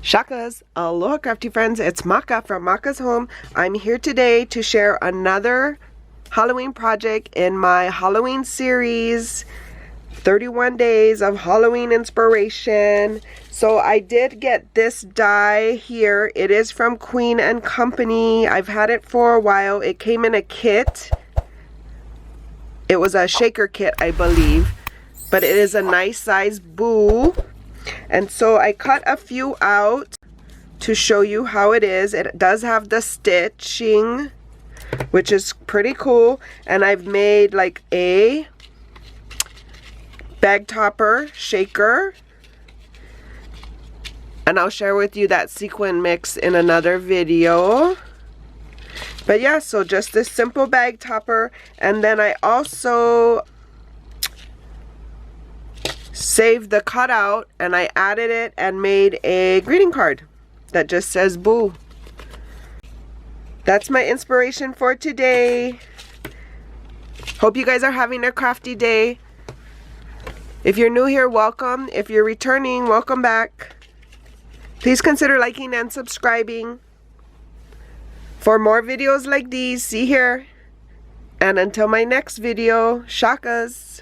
Shakas, aloha crafty friends, it's Maka from Makaz Home. I'm here today to share another Halloween project in my Halloween series, 31 days of Halloween inspiration. So I did get this die here. It is from Queen and Company. I've had it for a while. It came in a kit. It was a shaker kit, I believe, but it is a nice size boo. And so I cut a few out to show you how it is. It does have the stitching, which is pretty cool. And I've made like a bag topper shaker. And I'll share with you that sequin mix in another video. But yeah, so just this simple bag topper. And then I also saved the cutout and I added it and made a greeting card that just says boo. That's my inspiration for today. Hope you guys are having a crafty day. If you're new here, welcome. If you're returning, welcome back. Please consider liking and subscribing for more videos like these. See here. And until my next video, shakas.